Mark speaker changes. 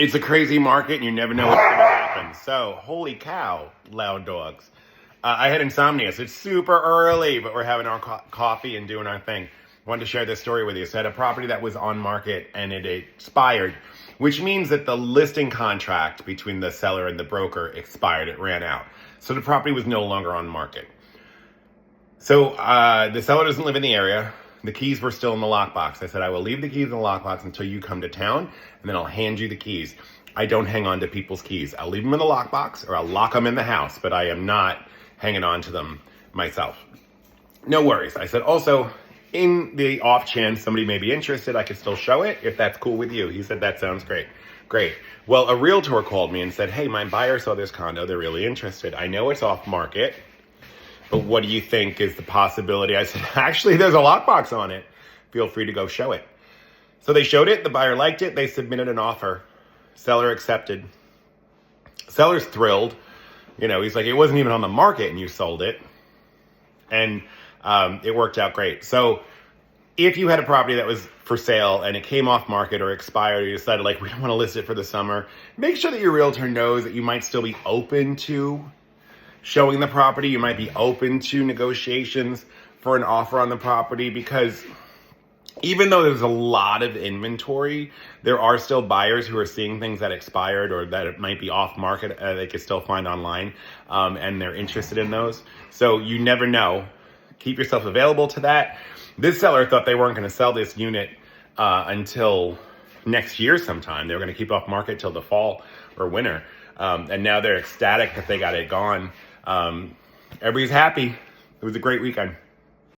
Speaker 1: It's a crazy market and you never know what's going to happen. So, holy cow, loud dogs. I had insomnia, so it's super early, but we're having our coffee and doing our thing. Wanted to share this story with you. So I had a property that was on market and it expired, which means that the listing contract between the seller and the broker expired. It ran out. So the property was no longer on market. So the seller doesn't live in the area. The keys were still in the lockbox. I said, I will leave the keys in the lockbox until you come to town, and then I'll hand you the keys. I don't hang on to people's keys. I'll leave them in the lockbox or I'll lock them in the house, but I am not hanging on to them myself. No worries. I said, also, in the off chance somebody may be interested, I could still show it if that's cool with you. He said, that sounds great. Great. Well, a realtor called me and said, hey, my buyer saw this condo. They're really interested. I know it's off market, but what do you think is the possibility? I said, actually, there's a lockbox on it. Feel free to go show it. So they showed it. The buyer liked it. They submitted an offer. Seller accepted. Seller's thrilled. You know, he's like, it wasn't even on the market and you sold it. And it worked out great. So if you had a property that was for sale and it came off market or expired, or you decided like, we don't want to list it for the summer, make sure that your realtor knows that you might still be open to showing the property. You might be open to negotiations for an offer on the property, because even though there's a lot of inventory, there are still buyers who are seeing things that expired or that it might be off market they could still find online, and they're interested in those. So you never know. Keep yourself available to that. This seller thought they weren't going to sell this unit until next year sometime. They were going to keep off market till the fall or winter. And now they're ecstatic that they got it gone. Everybody's happy. It was a great weekend.